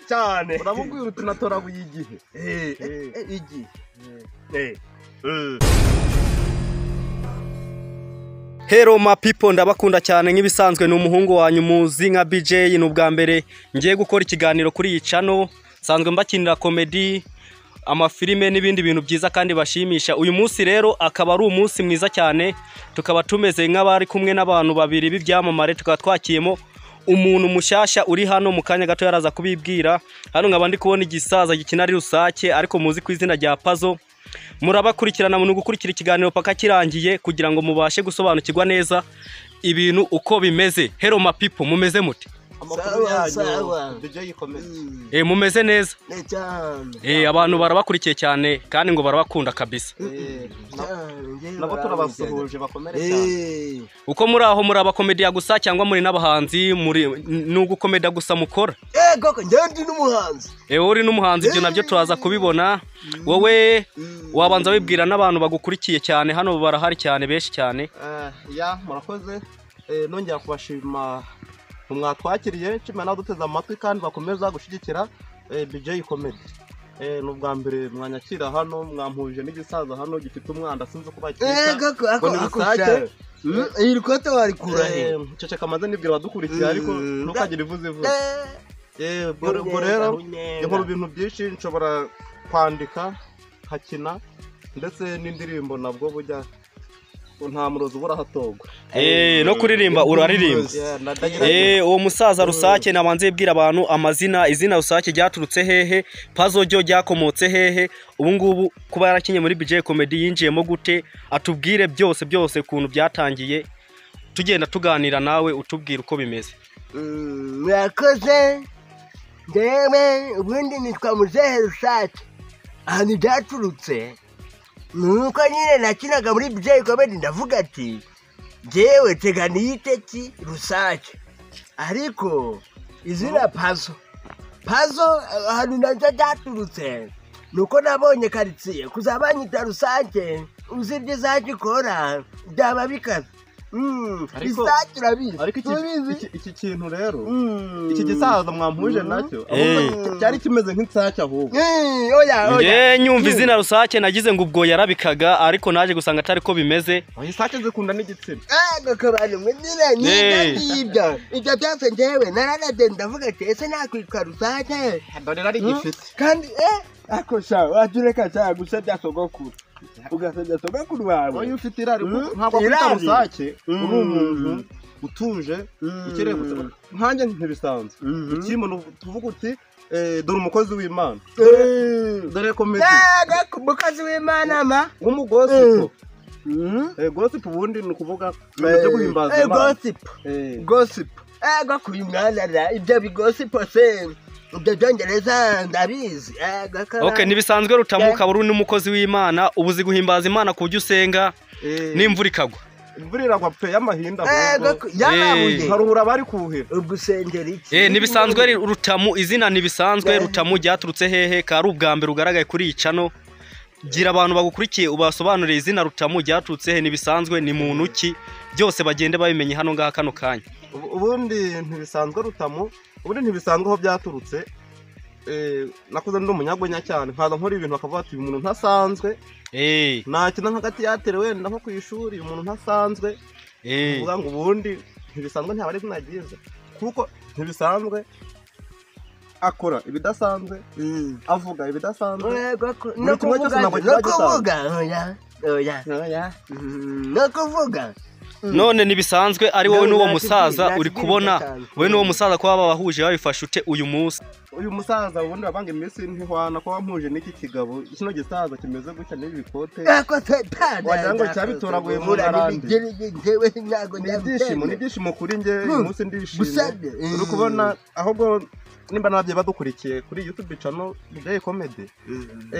cyane uramubwira uti natoraguye igihe igihe Hello my people, ndabakunda cyane nk'ibisanzwe n'umuhungu wanyu muzi nka BJ. Ni ubwa mbere ngiye gukora ikiganiro kuri iyi channel, sanzwe mbakinira comedy, amafilime n'ibindi bintu byiza kandi bashimisha. Uyu munsi rero akaba ari umunsi mwiza cyane, tukaba tumeze nk'abari kumwe n'abantu babiri b'ibyamamare, tukaba twakiyemo umuntu mushasha uri hano mu kanya gato yaraza kubibwira. Hano nkaba ndi kubona igisaza gikina ari Rusake ariko muzi ku izina rya Puzzle. Murabakurikirana mu gukurikira ikiganiro paka kirangiye kugira ngo mubashe gusobanukirwa neza ibintu uko bimeze. Hello my people, mumeze muti? Mumeze neza? Abantu barabakurikiye cyane kandi ngo barabakunda kabisa. Nabo turabasuhuje bakomere cyane. Uko muri aho muri abakomediya gusa cyangwa muri n'abahanzi, muri n'ugukomediya gusa mukora? Koko ndi n'umuhanzi. Uri n'umuhanzi, ibyo nabyo turaza kubibona. Wowe wabanza wibwira n'abantu bagukurikiye cyane, hano barahari cyane benshi cyane. Murakoze. Nongera kubashima mwatwakiriye, nshimira duteze amatwi kandi bakomeza gushigikira BJ Comedy. N'ubwa mbere mwanyakira hano, mwampuje n'igisaza hano gifite umwanda sinzi ko bakita. Ako iri kote warikura he? Cece kamaze nibwira badukurikiye ariko ntukagira ivuze ivuze. Ubwo rero inkuru ibintu byinshi, nshobora kwandika, hakina ndetse n'indirimbo nabwo bujya nta murozi ubura hatogwa. No kuririmba uraririmba. Uwo musaza Rusake nabanze yibwira abantu amazina, izina Rusake ryaturutse hehe, Puzzle ryo ryakomotse hehe, ubu ngubu kuba yarakinye muri BJ Comedy yinjiyemo gute, atubwire byose kuntu byatangiye, tugenda tuganira nawe utubwira uko bimeze. Murakoze. Ndewe ubundi nitwa Muzehe Rusake. Ahantu byaturutse nuko nyine nakinaga muri BJ Comedy, ndavuga ati jewe tega niyiteki Rusake, ariko izina Puzzle ahantu nacyo byaturutse nuko nabonye karitsiye kuzabanyita Rusake, uzibye Rusake ikora byaba bikaze. Rusake urabizi. Ariko iki kintu rero, iki gisaza mwampuje nacyo cyari kimeze nk'insake ahubwo. Nyumva izina Rusake nagize ngo ubwo yarabikaga, ariko naje gusanga atari ko bimeze. Insake zikunda n'igitsina. Gakabana mwendira n'ibyo ibyo byose njewe naranade ndavuga ati ese nakwitwa Rusake dore ari gifite kandi akosha watureka cyane gusa byasogokuru ugasajya sogokuru wawe. Oyo ufite irari ntabwo kwita Rusake, uri umuntu utuje ikirebutse nkanjye ntibisanzwe. Ikimo tuvuga uti dore umukozi w'Imana, dore comedy, umukozi w'Imana ma umugospel. Gossip ubundi ni ukuvuga byo guhimbaza Imana. Gossip kuimwana ibyo bigossip se ubyo byongereza ndabizi. Nibisanzwe rutamuka buri n'umukozi w'Imana, ubuzi guhimbaza Imana kujya usenga n'imvura ikagwa. Imvura iragwa pe y'amahinda yanabuye haruhura bari kuhira ubusengera iki. Nibisanzwe Rutamu, izina nibisanzwe Rutamu ryaturutse hehe, kari ubwa mbere ugaragaye kuri iyi channel. Gira abantu bagukurikiye ubasobanurire izina Rutamu ryaturutse he, nibisanzwe ni muntu ki, byose bagende babimenye hano ngaha kano kanya. Ubundi ntibisanzwe Rutamu, ubundi ntibisanzwe aho byaturutse. Nakuze ndi umunyagwenya cyane, nkaza nkora ibintu bakavuga ati umuntu ntasanzwe. Nakina nk'agati yatere wenda nko ku ishuri, umuntu ntasanzwe. Uvuga ngo ubundi ntibisanzwe ntabari kunagize, kuko ntibisanzwe akora ibidasanzwe, avuga ibidasanzwe. No kuvuga none nibisanzwe ari wowe n'uwo musaza uri kubona, wowe n'uwo musaza ko babahuje babifashe ute uyu munsi? Uyu musaza ubundi babanga iminsi ntihwana ko bampuje n'iki kigabo, kino gisaza kimeze gutya n'ibi bikote wagira ngo cyabitoraguye mu narandi. N'ibyishimo kuri nge uyu munsi ndishimye. Uri kubona ahubwo nimba nabye badukurikiye kuri YouTube channel BJ Comedy,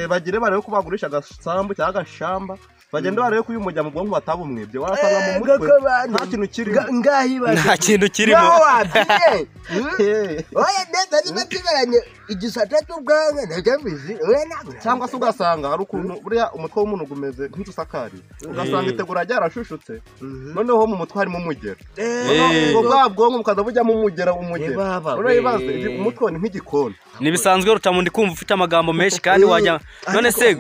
bagire barebe ko bagurisha agasambu cyangwa agashamba, bagende barebe ko uyu mujya mu bwonko batabumwebye, warasanga mu mutwe nta kintu kirimo. Nta kintu kirimo. Oya neza nibakiberanye igisata cy'ubwanwa ndabizi. Cyangwa se ugasanga hari ukuntu buriya umutwe w'umuntu gumeze nk'usakari, ugasanga itegura ryarashushutse, noneho mu mutwe harimo umugera. Ubwo bwa bwonko mukaza bujya mu umugera. Urayibaze ariko ni nk'igikoni nibisanzwe Rutamu ndi kumva ufite amagambo menshi kandi wajya none se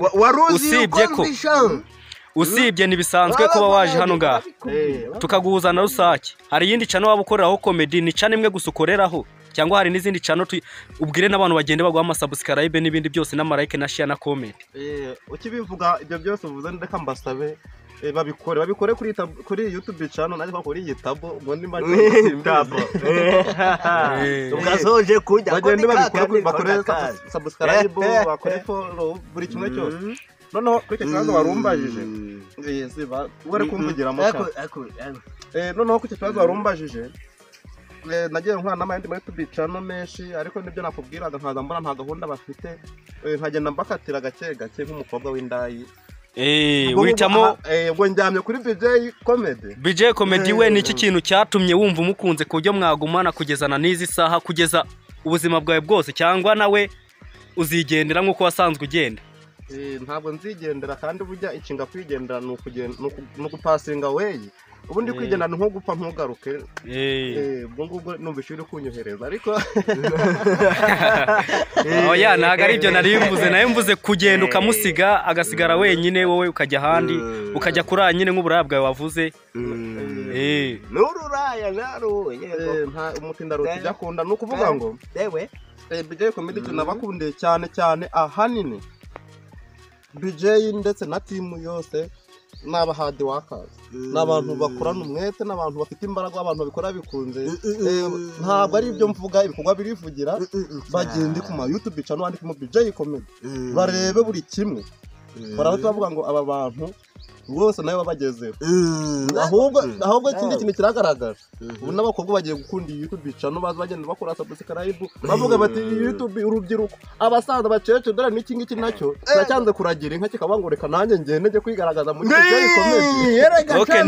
usibye nibisanzwe kuba waje hano ngaha tukaguhuza na Rusake hari yindi channel waba ukoreraho comedy ni channel imwe gusukoreraho cyangwa hari n'izindi channel ubwire n'abantu bagende bagwa ama subscribe n'ibindi byose na like na share na comment ukibivuga ibyo byose uvuze ndeka mbasabe babikore kuri YouTube channel naje kuri yitabo ubwo ndi mbaje yitabo ugasoje kujya bagende bakore subscribe bakore follow buri kimwe cyose noneho kuri kibazo warumbajije siba ubare kumvugira mu noneho kuri kibazo warumbajije nagiye nkwana n'amandi muri YouTube channel menshi ariko nibyo nakubwiraga nkaza mbona nta gahunda bafite nkagenda mbakatira gake nk'umukobwa w'indayi witamo ubwo njyamye kuri BJ Comedy we ni iki kintu cyatumye wumva umukunze ku buryo mwagumana kugezana n'izi saha kugeza ubuzima bwawe bwose cyangwa nawe uzigendera nk'uko wasanzwe ugenda ntabwo nzigendera kandi bujya ikinga kwigendera ni ugupasinga weyi ubundi kwigendera nko gupfa ntugaruke ubwo numva ishuri kunyohereza ariko oya ntago ari ibyo narimvuze nayo mvuze kugenda ukamusiga agasigara wenyine wowe ukajya ahandi ukajya kuraya nyine nk'uburaya bwawe wavuze n'ururaya naruwe nta umutinda rutijya kunda ni ukuvuga ngo BJ Comedy nabakundiye cyane ahanini BJ ndetse na team yose naba hard workers n'abantu bakorana umwete n'abantu bafite imbaraga abantu babikora bikunze ntabwo ari ibyo mvuga ibikorwa birivugira bagende ku YouTube channel wandike mu BJ Comedy barebe buri kimwe baravuga ngo aba bantu bose nayo babagezeho ahubwo ikindi kintu kiragaragara ubu n'abakobwa bagiye gukunda YouTube channel baza bagenda bakora subscribe bavuga bati YouTube urubyiruko abasaza bacece dore n'iki ngiki nacyo cyacyanze kuragira inka kikavuga ngo reka nanjye ngende nje kwigaragaza muri BJ Comedy okay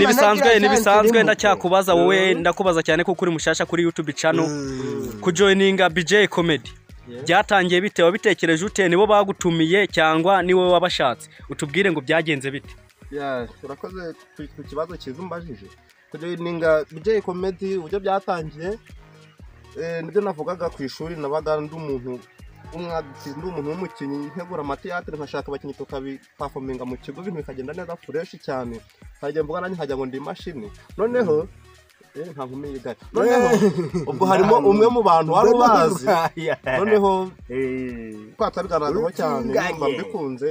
nibisanzwe ndacyakubaza wowe ndakubaza cyane ko kuri mushasha kuri YouTube channel kujoininga BJ Comedy byatangiye bite wabitekereje ute nibo bagutumiye cyangwa niwe wabashatse utubwire ngo byagenze bite urakoze ku kibazo cyiza umbajije kujoininga BJ Comedy uburyo byatangiye nibyo navugaga ku ishuri nabaga ndi umuntu w'umukinnyi ntegura amateatire nkashaka abakinnyi tukabiperforminga mu kigo ibintu bikagenda neza fresh cyane nkajya mvuga nanjye nkajya ngo ndi imashini noneho nta nkumi yigari noneho ubwo harimo umwe mu bantu wari ubazi noneho twatabiganagaho cyane numva mbikunze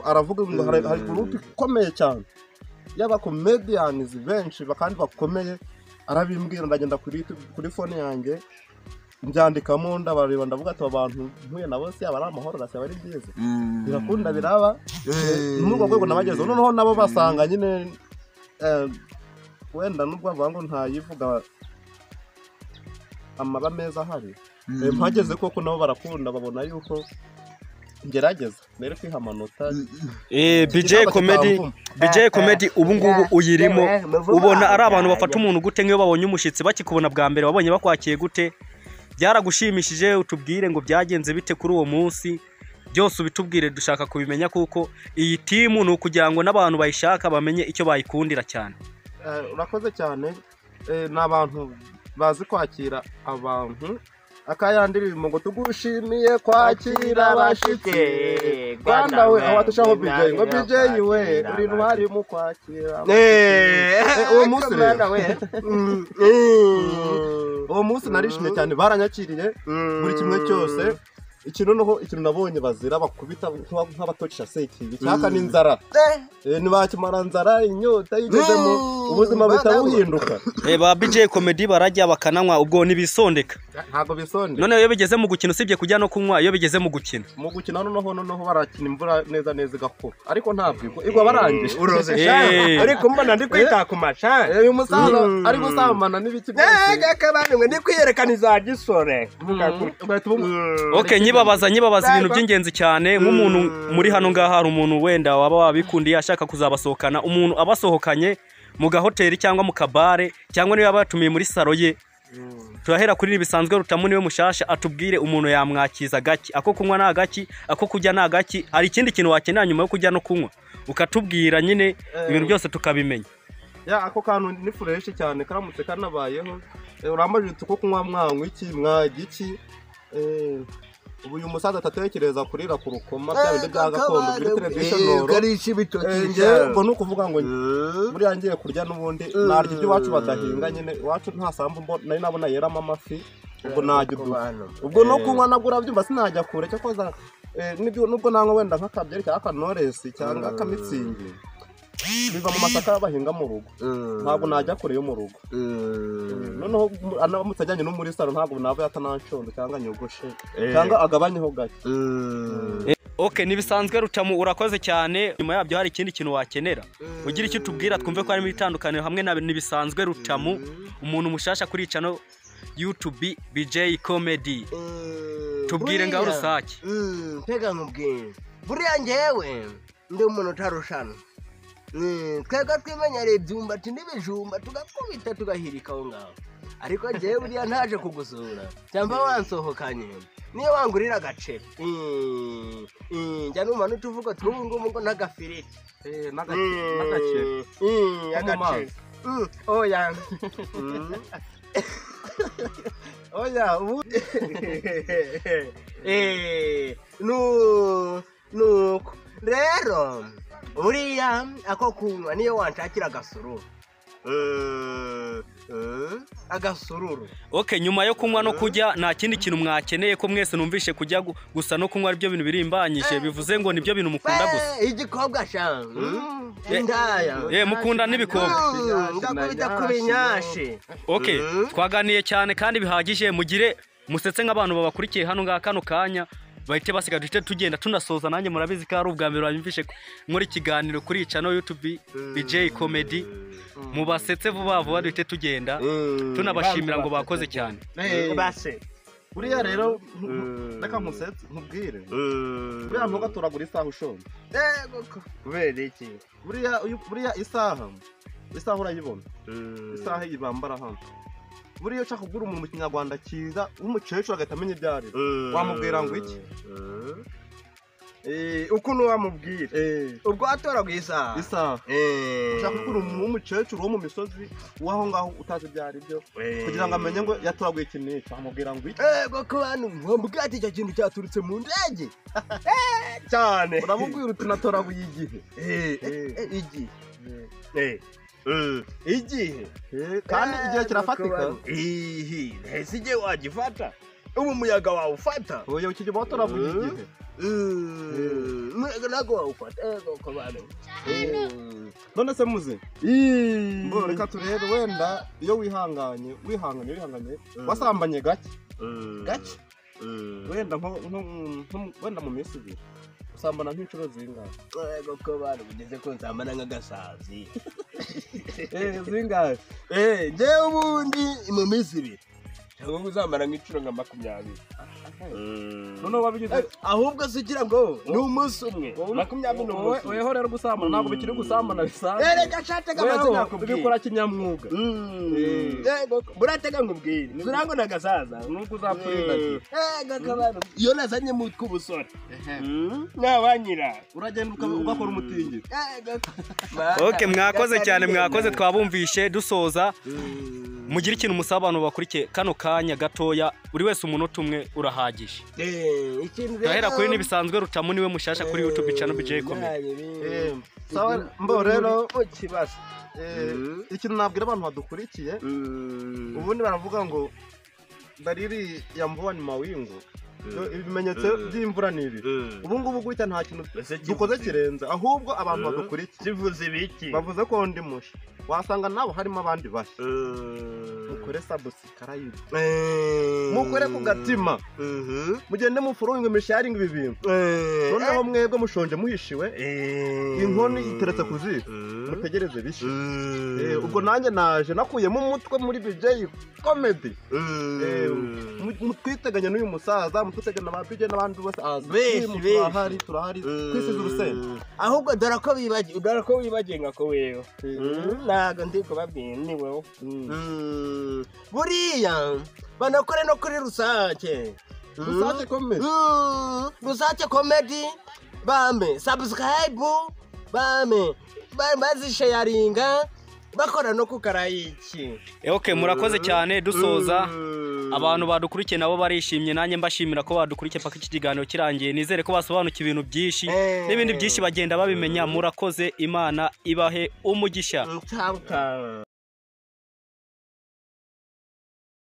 aravuga ngo hari group ikomeye cyane y'aba comedians benshi kandi bakomeye arabimbwira ndagenda kuri phone yanjye njyandikamo ndabareba ndavuga ati abantu ntuye nabo se abari amahoro rase bari byiza birakunda biraba n'ubwo rwego nabagezeho noneho nabo basanga nyine wenda nubwo bavuga ngo ntayivuga amaba meza ahari mpageze koko nabo barakunda babona yuko ngerageza mbere kwiha amanota BJ Comedy ubu ngubu uyirimo ubona ari abantu bafata umuntu gute nk'iyo babonye umushitsi bakikubona bwa mbere wabonye bakwakiye gute byaragushimishije utubwire ngo byagenze bite kuri uwo munsi byose ubitubwire dushaka kubimenya kuko iyi timu ni ukugira ngo n'abantu bayishaka bamenye icyo bayikundira cyane urakoze cyane n'abantu bazi kwakira abantu akayandirimbo ngo tugushimiye kwakira abashitse Rwanda we awatushaho BJ ngo BJ we uri ntwari mu kwakira uwo munsi narishimye cyane baranyakiriye buri kimwe cyose ikintu nabonye bazira bakubita nk'abatochisha sekibi cyaka n'inzara ntibakimara nzara inyota yigezemo ubuzima bitabuhinduka ba BJ Comedy barajya bakananywa ubwo nibisondeka ntago bisonde none iyo bigeze mu gukina usibye kujya no kunywa iyo bigeze mu gukina noneho barakina imvura neza igakura ariko ntabwo igwa barangije uroze cyane ariko mbona ndi kwita ku mashani uyu musaza ari gusambana n'ibiki byose kabandwe ndi kwiyerekana za gisore okay nyibabaza ibintu by'ingenzi cyane nk'umuntu muri hano ngaha hari umuntu wenda waba wabikundiye ashaka kuzabasohokana umuntu abasohokanye mu gahoteli cyangwa mu kabare cyangwa niba batumiye muri saro ye turahera kuri nibisanzwe Rutamu niwe mushasha atubwire umuntu yamwakiza gaki ako kunywa na gaki ako kujya na gaki hari ikindi kintu wakenera nyuma yo kujya no kunywa ukatubwira nyine ibintu byose tukabimenya ya ako kantu ni fresh cyane karamutse kanabayeho urambajije uko kunywa mwanywa iki mwajya iki ubu uyu musaza atatekereza kurira ku rukoma bya bindi bya gakondo biri traditional garisha ibitoki ngo nuko uvuga ngo muri yangiye kurya n'ubundi naryo ibyo wacu badahinga nyine wacu nta sambu nari nabona yeramo amafi ubwo najya ubwo no kunywa nabwo urabyumva sinajya kure cyo koza nubwo nanywa wenda nk'akabyeri cyangwa akanoresi cyangwa akamitsingi biva mu masaka bahinga mu rugo ntabwo najya kure yo mu rugo noneho anamutse ajyanye no muri salo ntabwo nava yatananshonda cyangwa nyogoshe cyangwa agabanyeho gake Okay, nibisanzwe Rutamu urakoze cyane. Nyuma yabyo hari ikindi kintu wakenera ugira icyo tubwira twumve ko harimo itandukaniro hamwe na nibisanzwe Rutamu umuntu mushasha kuri channel YouTube BJ Comedy tubwire ngaho rusake pega nkubwire buriya ngewe ndi umuntu utarushana twebwe twimenyereye ibyumbati n'ibijumba tugakubita tugahirika aho ngaho ariko ngewe buriya ntaje kugusura cyangwa wansohokanye niyo wangurira agaceri njya numva n'utuvugo tw'ubu ngubu ngo n'agafiriti n'agaceri agaceri oya oya ubu nuko rero buriya ako kunywa niyo wanshakira agasururu agasururu. Okay, nyuma yo kunywa no kujya nta kindi kintu mwakeneye ko mwese numvishe kujya gusa no kunywa aribyo bintu birimbanyije bivuze ngo nibyo bintu mukunda gusa igikobwa sha indaya mukunda n'ibikobwa ndakubita kubinyashe. Okay, twaganiye cyane kandi bihagije mugire musetse nk'abantu babakurikiye hano kano kanya bahite basiga duhite tugenda tunasoza nanjye murabizi ko ari ubwa mbere banyumvishe muri ikiganiro kuri channel YouTube BJ Comedy mubasetse vuba vuba duhite tugenda tunabashimira ngo bakoze cyane base. Buriya rero reka musetse nkubwire buriya ntuga turagura isaha ushonje kubera iki buriya isaha urayibona isaha yibambara hano buriya ushaka kugura umuntu mu kinyarwanda cyiza w'umukecuru agahita amenya ibyo ari wamubwira ngo iki ukuntu wamubwira ubwo atoraguye isaha ushaka kugura umuntu w'umukecuru wo mu misozi w'aho ngaho utazi ibyo ari byo kugira ngo amenye ngo yatoraguye iki n'iki wamubwira ngo iki ko bantu wamubwira ati icyo kintu cyaturutse mu ndege cyane uramubwira uti natoraguye igihe igihe kandi igihe kirafatika ese igihe wagifata ubu umuyaga wawufata oya ukijya watoraguye igihe ntabwo wawufata ko bantu none se muze ngo reka turebe wenda iyo wihanganye wasambanye gake wenda wenda mu minsi ibiri usambana nk'inshuro zingahe ko bantu bigeze ko nsambana nk'agasazi zingahe njyewe ubundi mu minsi ibiri cyangwa uzambara nk'inshuro nka 20 noneho wabigize ahubwo se ugira ngo ni umunsi umwe 20 n'umunsi weho rero gusambana ntabwo bikiri gusambana bisanzwe reka shate kamaze nakubwira ubikora kinyamwuga buratega nkubwire zurango nagasaza nuko uzapfurinda gakabana iyo nazanye mu tw'ubusore nabanyira uragenda ugakora umutingiro Okay, mwakoze cyane mwakoze twabumvishe dusoza mugira ikintu musabano bakurikiye kano kanya gatoya buri wese umunota umwe urahagije turahera kuri nibisanzwe Rutamu niwe mushasha kuri YouTube channel BJ Comedy sawa mbo rero kibazo ikintu nabwira abantu badukurikiye ubundi baravuga ngo dalili ya mvua ni mawingu ibimenyetso by'imvura nibi ubu ngubu gutya nta kintu dukoze kirenze ahubwo abantu badukurikiye kivuze ibiki bavuze ko ndi mushi wasanga nabo harimo abandi bashya mukore subscribe mukore ku gatima mugende mufurunga imisharinga ibi bintu noneho mwebwe mushonje muhishiwe inkoni iteretse ku ziko mutegereze bishye ubwo nanjye naje nakuyemo umutwe muri BJ Comedy mutwiteganya n'uyu musaza mutwiteganya na BJ n'abandi bose turahari kwisiza urusenda ahubwo dore ko wibagiye nka ko wewe ntago ndi kubabwira ni wowe buriya banakore no kuri rusake Comedy bame subscribe bame bazisharinga bakora no ku karayiki. Okay, murakoze cyane dusoza. Abantu badukurikiye nabo barishimye, nanjye mbashimira ko badukurikiye paka iki kiganiro kirangiye. Nizere ko basobanukiwe ibintu byinshi n'ibindi byinshi bagenda babimenya. Murakoze, Imana ibahe umugisha.